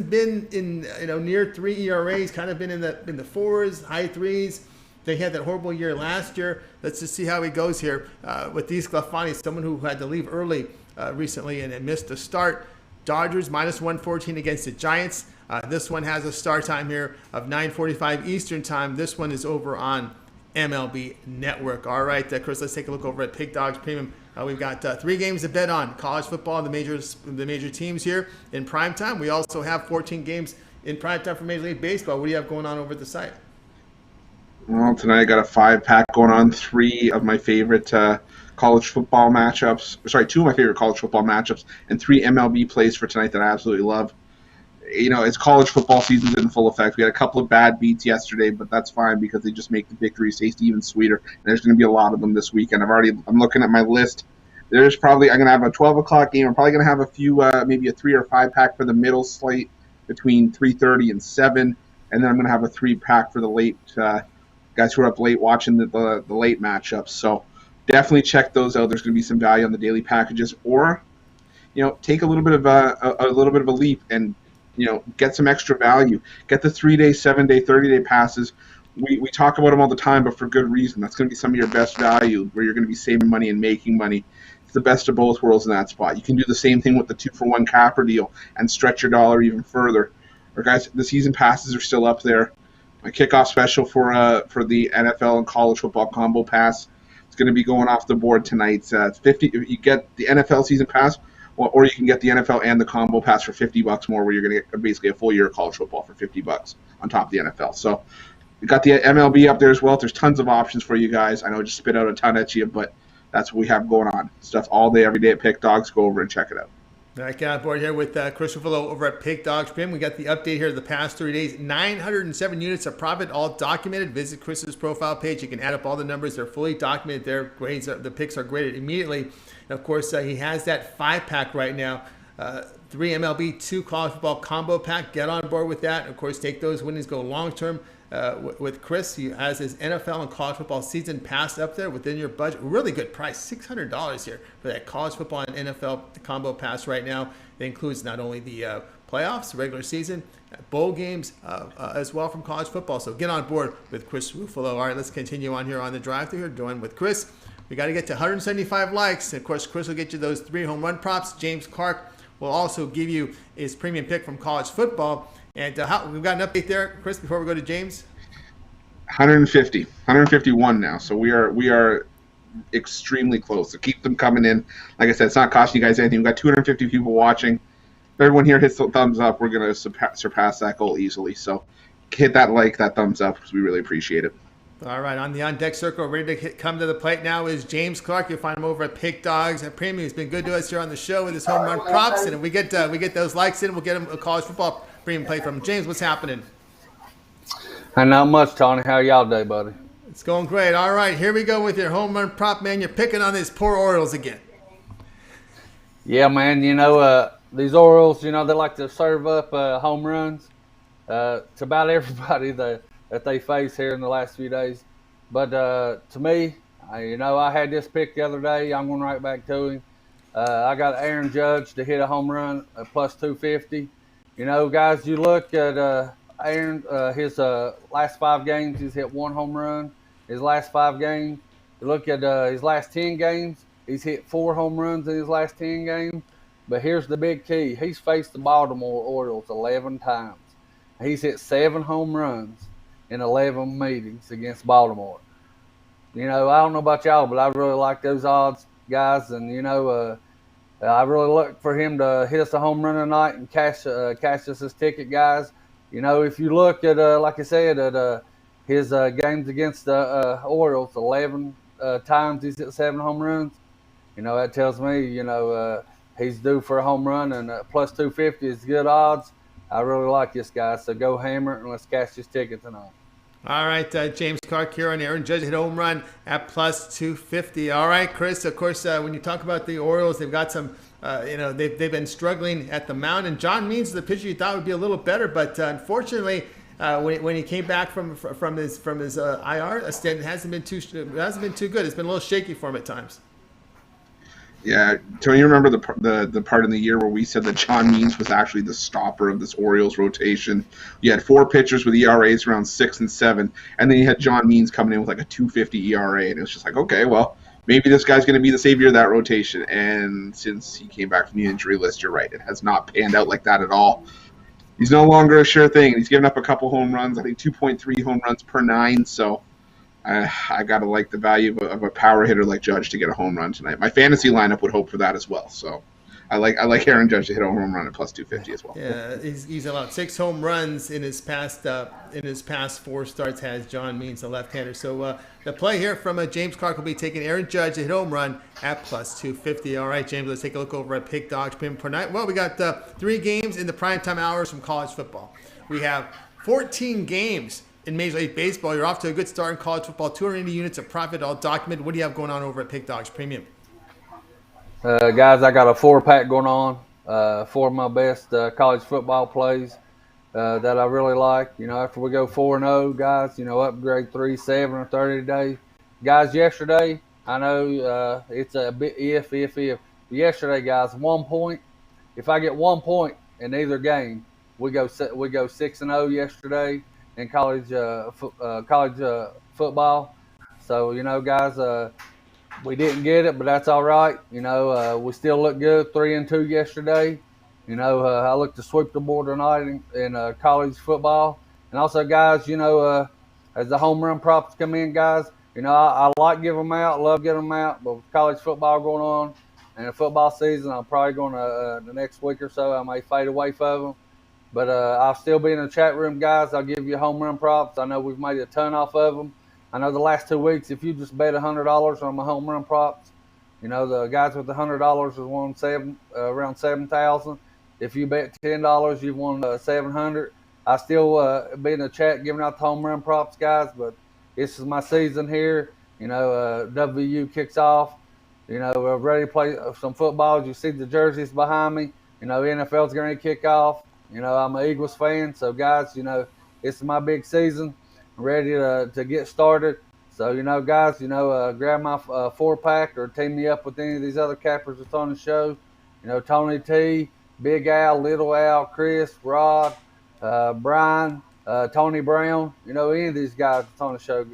been in near 3 ERA. He's kind of been in the fours, high threes. They had that horrible year last year. Let's just see how he goes here with these Sclafani, someone who had to leave early recently and missed the start. Dodgers minus 114 against the Giants. This one has a start time here of 9:45 Eastern time. This one is over on MLB Network. All right, Chris, let's take a look over at Pick Dawgz Premium. We've got 3 games to bet on. College football, the major teams here in primetime. We also have 14 games in primetime for Major League Baseball. What do you have going on over at the site? Well, tonight I got a 5-pack going on. 3 of my favorite college football matchups. Sorry, 2 of my favorite college football matchups, and 3 MLB plays for tonight that I absolutely love. It's college football season's in full effect. We had a couple of bad beats yesterday, but that's fine because they just make the victories taste even sweeter. And there's going to be a lot of them this weekend. I'm looking at my list. I'm going to have a 12 o'clock game. I'm probably going to have a few, maybe a 3 or 5-pack for the middle slate between 3:30 and 7, and then I'm going to have a 3-pack for the late guys who are up late watching the late matchups. So definitely check those out. There's going to be some value on the daily packages, or take a little bit of a leap and get some extra value. Get the 3-day, 7-day, 30-day passes. We talk about them all the time, but for good reason. That's going to be some of your best value, where you're going to be saving money and making money. It's the best of both worlds in that spot. You can do the same thing with the 2-for-1 capper deal and stretch your dollar even further. Or guys, the season passes are still up there. My kickoff special for the NFL and college football combo pass, it's going to be going off the board tonight. It's 50. You get the NFL season pass, or you can get the NFL and the combo pass for $50 more, where you're going to get basically a full year of college football for $50 on top of the NFL. So we got the MLB up there as well. There's tons of options for you guys. I know I just spit out a ton at you, but that's what we have going on. Stuff all day, every day at Pick Dawgz. Go over and check it out. All right, get on board here with Chris Ruffolo over at Pick Dawgz Premium. We got the update here the past 3 days. 907 units of profit, all documented. Visit Chris's profile page. You can add up all the numbers. They're fully documented. Their grades, the picks are graded immediately. And of course, he has that 5-pack right now. 3 MLB, 2 college football combo pack. Get on board with that. Of course, take those winnings, go long term. With Chris, he has his NFL and college football season pass up there within your budget. Really good price, $600 here for that college football and NFL combo pass right now. It includes not only the playoffs, regular season, bowl games as well from college football. So get on board with Chris Ruffolo. All right, let's continue on here on the drive-thru here. Join with Chris. We got to get to 175 likes. And of course, Chris will get you those 3 home run props. James Clark will also give you his premium pick from college football. And we've got an update there, Chris, before we go to James. 151 now. So we are extremely close. So keep them coming in. Like I said, it's not costing you guys anything. We've got 250 people watching. If everyone here hits the thumbs up, we're going to surpass that goal easily. So hit that like, that thumbs up, because we really appreciate it. All right, on the on-deck circle, ready to come to the plate now is James Clark. You'll find him over at Pick Dawgz at Premium. He's been good to us here on the show with his home run props. And if we get those likes in, we'll get him a college football premium play from him. James, what's happening? Not much, Tony. How y'all day, buddy? It's going great. All right, here we go with your home run prop, man. You're picking on these poor Orioles again. Yeah, man. These Orioles, they like to serve up home runs to about everybody that they face here in the last few days. But to me, I had this pick the other day. I'm going right back to him. I got Aaron Judge to hit a home run plus 250. Guys, you look at Aaron, his last 5 games, he's hit 1 home run. His last 5 games, you look at his last 10 games, he's hit 4 home runs in his last 10 games. But here's the big key. He's faced the Baltimore Orioles 11 times. He's hit 7 home runs in 11 meetings against Baltimore. I don't know about y'all, but I really like those odds, guys. And, I really look for him to hit us a home run tonight and cash us his ticket, guys. If you look at, like I said, at his games against the Orioles, 11 times he's hit 7 home runs. That tells me, he's due for a home run, and plus 250 is good odds. I really like this guy, so go hammer it and let's cash this ticket tonight. All right, James Clark here on Aaron Judge hit a home run at plus 250. All right, Chris, of course, when you talk about the Orioles, they've got some, they've been struggling at the mound. And John Means, the pitcher you thought would be a little better, but unfortunately, when he came back from his IR stint, it hasn't been too good. It's been a little shaky for him at times. Yeah, Tony, you remember the part in the year where we said that John Means was actually the stopper of this Orioles rotation? You had 4 pitchers with ERAs around 6 and 7, and then you had John Means coming in with like a 2.50 ERA, and it was just like, okay, well, maybe this guy's going to be the savior of that rotation. And since he came back from the injury list, you're right, it has not panned out like that at all. He's no longer a sure thing. He's given up a couple home runs, I think 2.3 home runs per 9, so I gotta like the value of a power hitter like Judge to get a home run tonight. My fantasy lineup would hope for that as well. So I like Aaron Judge to hit a home run at plus 250 as well. Yeah, he's allowed 6 home runs in his past 4 starts. Has John Means, the left-hander. So the play here from James Clark will be taking Aaron Judge to hit home run at plus 250. All right, James, let's take a look over at Pick Dawgz Premium per night. Well, we got 3 games in the primetime hours from college football. We have 14 games in Major League Baseball. You're off to a good start in college football. 280 units of profit, all documented. What do you have going on over at Pick Dawgz Premium? Guys, I got a 4-pack going on. 4 of my best college football plays that I really like. You know, after we go 4-0, guys, you know, upgrade 3, 7, or 30 today. Guys, yesterday, I know it's a bit if. Yesterday, guys, 1 point. If I get 1 point in either game, we go 6-0 yesterday in college football. So, you know, guys, we didn't get it, but that's all right. You know, we still look good. 3-2 yesterday. You know, I look to sweep the board tonight in college football. And also, guys, you know, as the home run props come in, guys, you know, I like giving them out, love getting them out. But with college football going on and the football season, I'm probably going to, the next week or so, I may fade away from them. But I'll still be in the chat room, guys. I'll give you home run props. I know we've made a ton off of them. I know the last 2 weeks, if you just bet $100 on my home run props, you know, the guys with the $100 has won around 7,000. If you bet $10, you've won 700. I still be in the chat giving out the home run props, guys, but this is my season here. You know, WU kicks off. You know, we're ready to play some football. You see the jerseys behind me. You know, NFL's going to kick off. You know, I'm an Eagles fan. So, guys, you know, this is my big season. I'm ready to get started. So, you know, guys, you know, grab my 4-pack or team me up with any of these other cappers that's on the show. You know, Tony T, Big Al, Little Al, Chris, Rod, Brian, Tony Brown. You know, any of these guys that's on the show.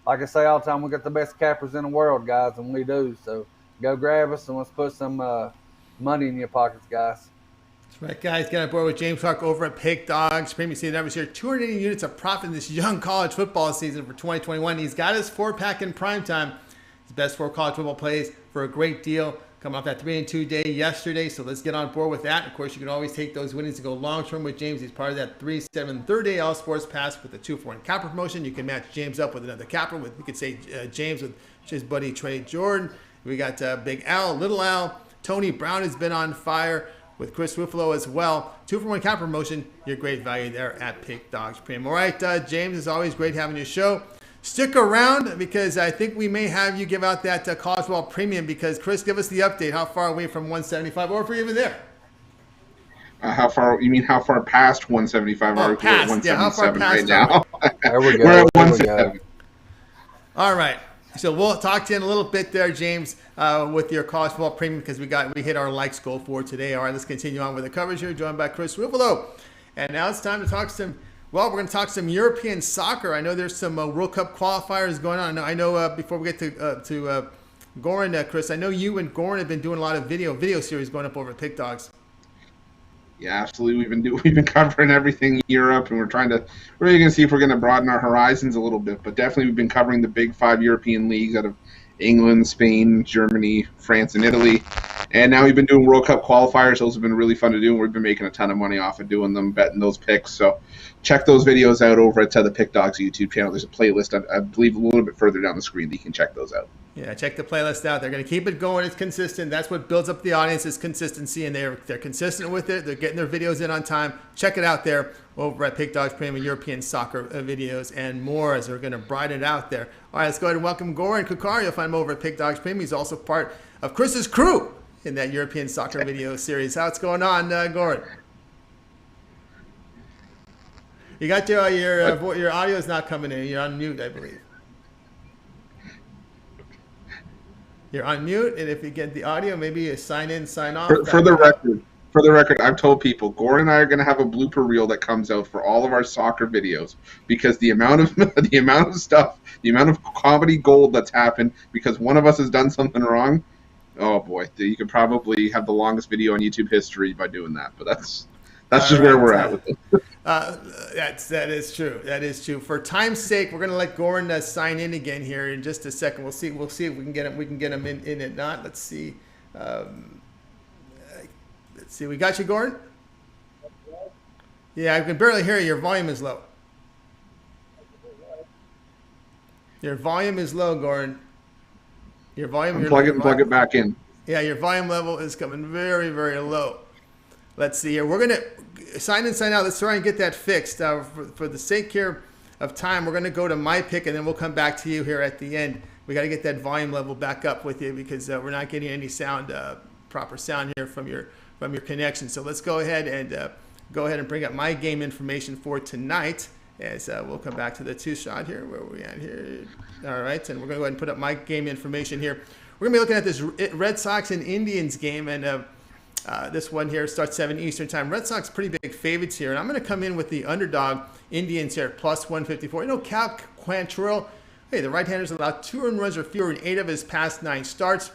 Like I say all the time, we got the best cappers in the world, guys, and we do. So go grab us and let's put some money in your pockets, guys. That's right, guys. Get on board with James Clark over at Pick Dawgz. Premium season numbers here. 280 units of profit in this young college football season for 2021. He's got his 4-pack in primetime. His best 4 college football plays for a great deal. Coming off that 3-2 day yesterday, so let's get on board with that. Of course, you can always take those winnings to go long-term with James. He's part of that 3-7 third-day All Sports Pass with the 2-for-1 capper promotion. You can match James up with another capper. We could say James with his buddy Trey Jordan. We got Big Al, Little Al. Tony Brown has been on fire with Chris Ruffolo as well. 2-for-1 capper promotion. Your great value there at Pick Dawgz Premium. All right, James, it's always great having your show. Stick around because I think we may have you give out that college football premium because, Chris, give us the update. How far away from 175 or if you're even there? How far? You mean how far past 175 are we? Past, yeah, how far past right now? There we go. We're at 170. All right. So we'll talk to you in a little bit there, James, with your college football premium because we hit our likes goal for today. All right, let's continue on with the coverage here, joined by Chris Ruffolo. And now it's time to talk some. Well, we're going to talk some European soccer. I know there's some World Cup qualifiers going on. I know before we get to Goran, Chris, I know you and Goran have been doing a lot of video series going up over at Pick Dawgz. Yeah, absolutely. We've been covering everything in Europe, and we're really going to see if we're going to broaden our horizons a little bit. But definitely, we've been covering the big 5 European leagues out of England, Spain, Germany, France, and Italy. And now we've been doing World Cup qualifiers. Those have been really fun to do. We've been making a ton of money off of doing them, betting those picks. So check those videos out over at the Pick Dawgz YouTube channel. There's a playlist, I believe, a little bit further down the screen that you can check those out. Yeah, check the playlist out. They're going to keep it going. It's consistent. That's what builds up the audience is consistency, and they're consistent with it. They're getting their videos in on time. Check it out there over at Pick Dawgz Premium, European soccer videos and more as we're going to brighten it out there. All right, let's go ahead and welcome Goran Kucar. You'll find him over at Pick Dawgz Premium. He's also part of Chris's crew in that European soccer video series. How's going on, Goran? You got your audio is not coming in. You're on mute, I believe. You're on mute, and if you get the audio, maybe you sign in, sign off. For the record, I've told people Goran and I are going to have a blooper reel that comes out for all of our soccer videos because the amount of stuff, the amount of comedy gold that's happened because one of us has done something wrong. Oh boy, you could probably have the longest video in YouTube history by doing that. But that's just where we're at with it. That is true. That is true. For time's sake, we're going to let Goran sign in again here in just a second. We'll see if we can get him. We can get him in it. Not. Let's see. Let's see. We got you, Goran. Yeah, I can barely hear you. Your volume is low. Your volume is low, Goran. Your volume. Plug it back in. Yeah, your volume level is coming very, very low. Let's see here. We're going to sign in, sign out. Let's try and get that fixed. For the sake here of time, we're going to go to my pick, and then we'll come back to you here at the end. We got to get that volume level back up with you because we're not getting any sound, proper sound here from your connection. So let's go ahead and bring up my game information for tonight. As we'll come back to the two-shot here. Where are we at here? All right, and we're going to go ahead and put up my game information here. We're going to be looking at this Red Sox and Indians game, and this one here starts 7 Eastern time. Red Sox pretty big favorites here, and I'm going to come in with the underdog Indians here at plus 154. You know, Cal Quantrill, hey, the right-handers allowed 2 earned runs or fewer in 8 of his past 9 starts.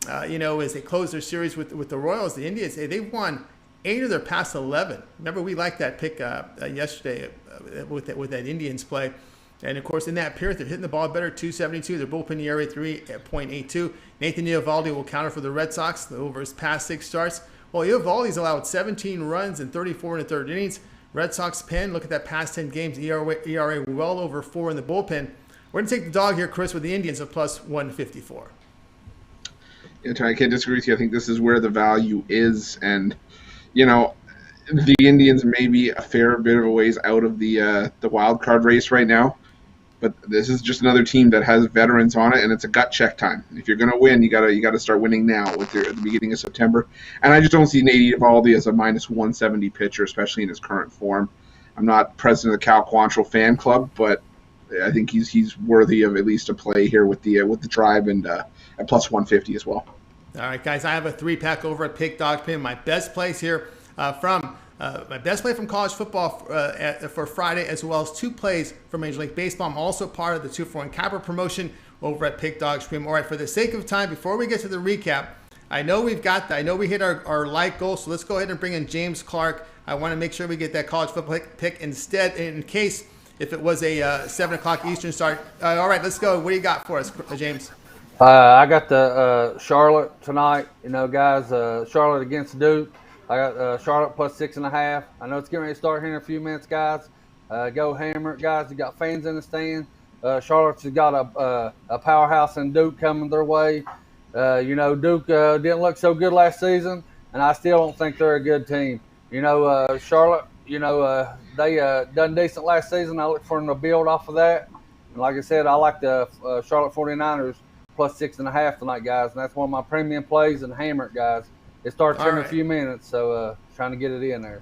As they close their series with the Royals, the Indians, they've won 8 of their past 11. Remember, we liked that pick yesterday with that Indians play. And, of course, in that period, they're hitting the ball better, 272. Their bullpen ERA 3.82. Nathan Eovaldi will counter for the Red Sox over his past 6 starts. Well, Eovaldi's allowed 17 runs in 34 and a third innings. Red Sox pen, look at that past 10 games, ERA well over 4 in the bullpen. We're going to take the dog here, Chris, with the Indians at plus 154. Yeah, I can't disagree with you. I think this is where the value is. And, the Indians may be a fair bit of a ways out of the wild card race right now. But this is just another team that has veterans on it, and it's a gut check time. If you're going to win, you got to start winning now at the beginning of September. And I just don't see Nate Eovaldi as a minus 170 pitcher, especially in his current form. I'm not president of the Cal Quantrill fan club, but I think he's worthy of at least a play here with the Tribe and at plus 150 as well. All right, guys, I have a 3-pack over at Pick Dog Pin. My best plays here from college football for Friday, as well as 2 plays for Major League Baseball. I'm also part of the 2-for-1 Capper promotion over at Pick Dog Stream. All right, for the sake of time, before we get to the recap, I know we hit our like goal, so let's go ahead and bring in James Clark. I want to make sure we get that college football pick instead, in case if it was a 7 o'clock Eastern start. All right, let's go. What do you got for us, James? I got the Charlotte tonight. Guys, Charlotte against Duke. I got Charlotte plus 6.5. I know it's getting ready to start here in a few minutes, guys. Go hammer it, guys. You got fans in the stand. Charlotte's got a powerhouse in Duke coming their way. Duke didn't look so good last season, and I still don't think they're a good team. Charlotte, they done decent last season. I look for them to build off of that. And like I said, I like the Charlotte 49ers plus 6.5 tonight, guys. And that's one of my premium plays, and hammer it, guys. It starts here in a few minutes, so trying to get it in there.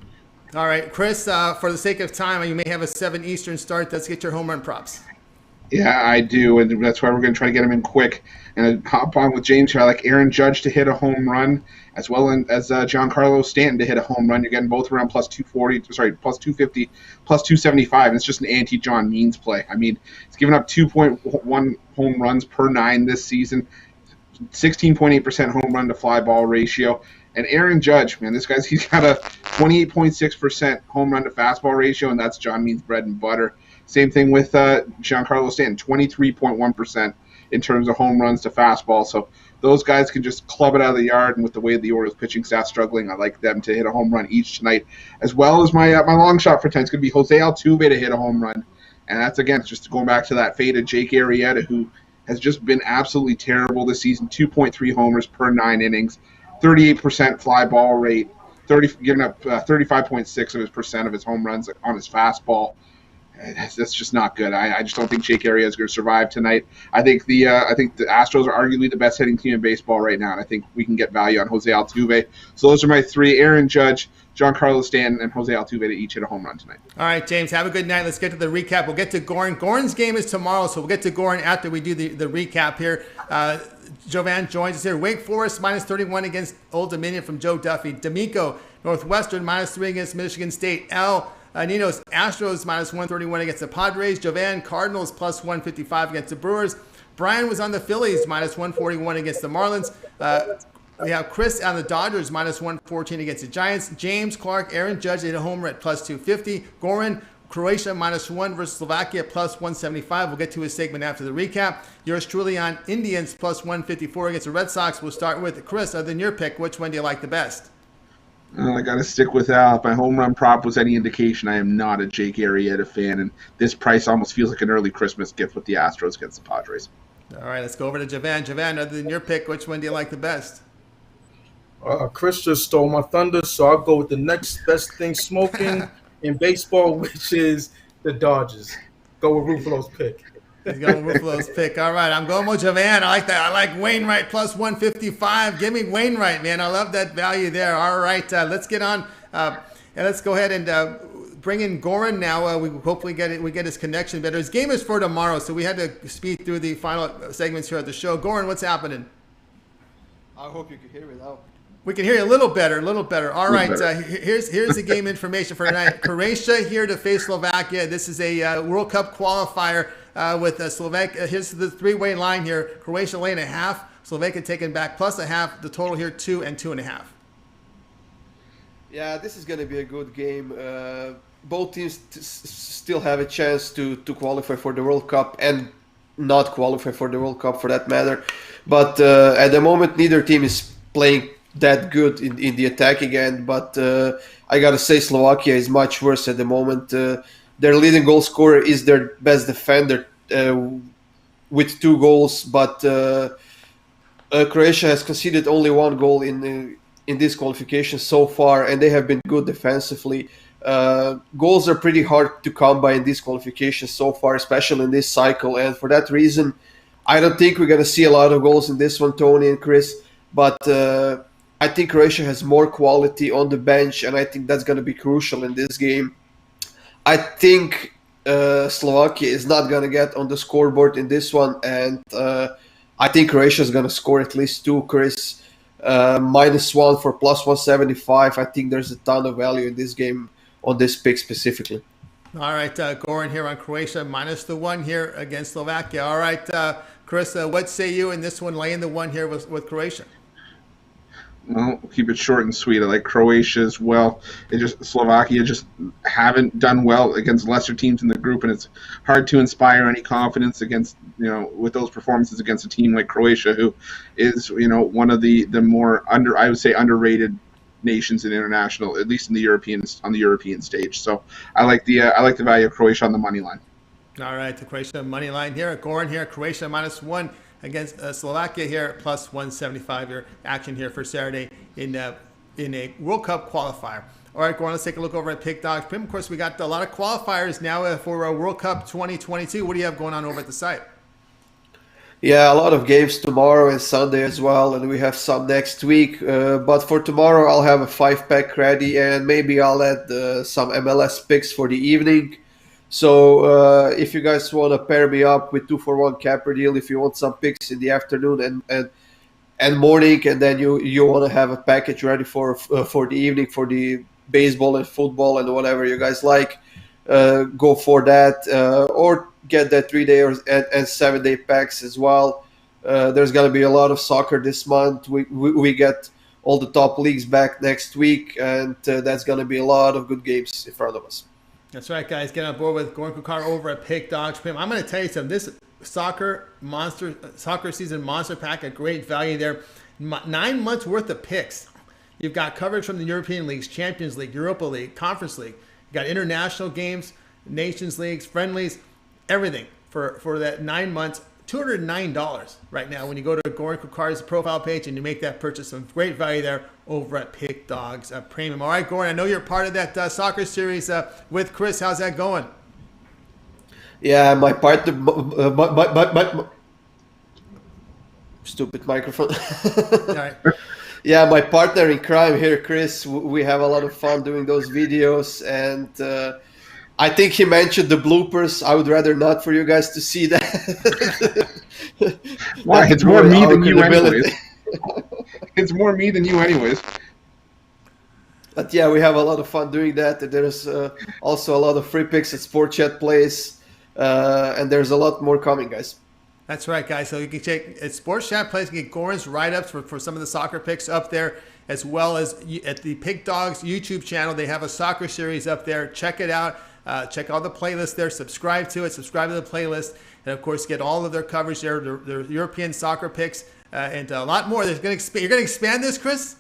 All right, Chris, for the sake of time, you may have a 7 Eastern start. Let's get your home run props. Yeah, I do, and that's why we're going to try to get him in quick. And hop on with James here. I like Aaron Judge to hit a home run, as well as Giancarlo Stanton to hit a home run. You're getting both around plus 250, plus 275. And it's just an anti-John Means play. I mean, he's given up 2.1 home runs per 9 this season, 16.8% home run to fly ball ratio. And Aaron Judge, man, he's got a 28.6% home run to fastball ratio, and that's John Means' bread and butter. Same thing with Giancarlo Stanton, 23.1% in terms of home runs to fastball. So those guys can just club it out of the yard, and with the way the Orioles pitching staff's struggling, I like them to hit a home run each tonight. As well as my long shot for tonight is going to be Jose Altuve to hit a home run. And that's, again, just going back to that faded Jake Arrieta, who has just been absolutely terrible this season, 2.3 homers per 9 innings, 38% fly ball rate, giving up 35.6% of his home runs on his fastball. That's just not good. I just don't think Jake Arrieta is going to survive tonight. I think the Astros are arguably the best hitting team in baseball right now, and I think we can get value on Jose Altuve. So those are my 3: Aaron Judge, Giancarlo Stanton, and Jose Altuve to each hit a home run tonight. All right, James, have a good night. Let's get to the recap. We'll get to Goran. Goran's game is tomorrow, so we'll get to Goran after we do the recap here. Jovan joins us here. Wake Forest minus 31 against Old Dominion from Joe Duffy. D'Amico, Northwestern minus 3 against Michigan State. Ninos, Astros minus 131 against the Padres. Jovan, Cardinals plus 155 against the Brewers. Brian was on the Phillies minus 141 against the Marlins. We have Chris on the Dodgers minus 114 against the Giants. James, Clark, Aaron Judge at a homer at plus 250. Goran, Croatia minus 1 versus Slovakia plus 175. We'll get to his segment after the recap. Yours truly on Indians plus 154 against the Red Sox. We'll start with Chris. Other than your pick, which one do you like the best? I got to stick with Al. If my home run prop was any indication, I am not a Jake Arrieta fan, and this price almost feels like an early Christmas gift with the Astros against the Padres. All right, let's go over to Jovan. Jovan, other than your pick, which one do you like the best? Chris just stole my thunder, so I'll go with the next best thing smoking in baseball, which is the Dodgers. Go with Ruffolo's pick. He's going with Ruffolo's pick. All right, I'm going with Jovan. I like that. I like Wainwright plus 155. Give me Wainwright, man. I love that value there. All right, let's get on and let's go ahead and bring in Goran now. We hopefully get his connection better. His game is for tomorrow, so we had to speed through the final segments here at the show. Goran, what's happening? I hope you can hear me now. We can hear you a little better. All right, here's the game information for tonight. Croatia here to face Slovakia. This is a World Cup qualifier with Slovakia. Here's the three-way line here. Croatia laying a half. Slovakia taking back plus a half. The total here 2 and 2.5. Yeah, this is going to be a good game. Both teams still have a chance to qualify for the World Cup and not qualify for the World Cup for that matter. But at the moment, neither team is playing that good in the attacking end. But I got to say Slovakia is much worse at the moment. Their leading goal scorer is their best defender with 2 goals. But Croatia has conceded only 1 goal in this qualification so far, and they have been good defensively. Goals are pretty hard to come by in this qualification so far, especially in this cycle. And for that reason, I don't think we're going to see a lot of goals in this one, Tony and Chris. But I think Croatia has more quality on the bench, and I think that's going to be crucial in this game. I think Slovakia is not going to get on the scoreboard in this one, and I think Croatia is going to score at least 2, Chris. -1 for plus 175. I think there's a ton of value in this game on this pick specifically. All right, Goran here on Croatia -1 here against Slovakia. All right, Chris, what say you in this one, laying the 1 here with Croatia? Well, keep it short and sweet. I like Croatia as well. Slovakia just haven't done well against lesser teams in the group, and it's hard to inspire any confidence against, with those performances against a team like Croatia, who is, one of the more underrated nations in international, at least on the European stage. So I like the value of Croatia on the money line. All right, the Croatia money line here. Goran here, Croatia -1 against Slovakia here, plus 175 your action here for Saturday in a World Cup qualifier. All right, Goran, let's take a look over at Pick Dawgz. Of course, we got a lot of qualifiers now for World Cup 2022. What do you have going on over at the site? Yeah, a lot of games tomorrow and Sunday as well, and we have some next week. But for tomorrow, I'll have a 5-pack ready, and maybe I'll add some MLS picks for the evening. So if you guys want to pair me up with 2-for-1 capper deal, if you want some picks in the afternoon and morning, and then you want to have a package ready for the evening for the baseball and football and whatever you guys like, go for that, or get that 3-day and 7-day packs as well. There's going to be a lot of soccer this month. We get all the top leagues back next week, and that's going to be a lot of good games in front of us. That's right, guys. Get on board with Goran Kucar over at Pick Dawgz. I'm going to tell you something. This soccer season monster pack, a great value there. 9 months worth of picks. You've got coverage from the European leagues, Champions League, Europa League, Conference League. You got international games, Nations Leagues, friendlies, everything for that 9 months. $209 right now when you go to Goran Kukar's profile page and you make that purchase. Some great value there over at Pick Dawgz Premium. All right, Goran, I know you're part of that soccer series with Chris. How's that going? Yeah, my partner, my stupid microphone. All right. Yeah, my partner in crime here, Chris. We have a lot of fun doing those videos, and I think he mentioned the bloopers. I would rather not for you guys to see that. Why? It's more me than you credibility. anyways. It's more me than you anyways. But yeah, we have a lot of fun doing that. There's also a lot of free picks at Sport Chat Plays, and there's a lot more coming, guys. That's right, guys. So you can check at Sports Chat Plays, you can get Goran's write-ups for some of the soccer picks up there, as well as at the Pick Dawgz YouTube channel. They have a soccer series up there. Check it out. Check all the playlists there. Subscribe to it. Subscribe to the playlist. And, of course, get all of their coverage there, their European soccer picks, and a lot more. You're going to expand this, Chris?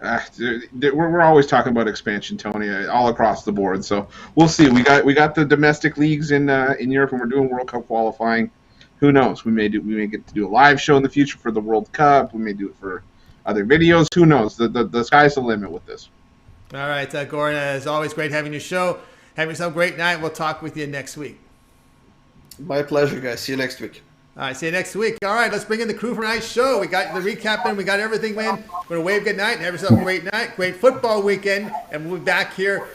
We're always talking about expansion, Tony, all across the board. So we'll see. We got the domestic leagues in Europe, and we're doing World Cup qualifying. Who knows? We may get to do a live show in the future for the World Cup. We may do it for other videos. Who knows? The sky's the limit with this. All right, Goran, as always, great having your show. Have yourself a great night. We'll talk with you next week. My pleasure, guys. See you next week. All right, see you next week. All right, let's bring in the crew for tonight's show. We got the recap in. We got everything in. We're going to wave good night and have yourself a great night, great football weekend. And we'll be back here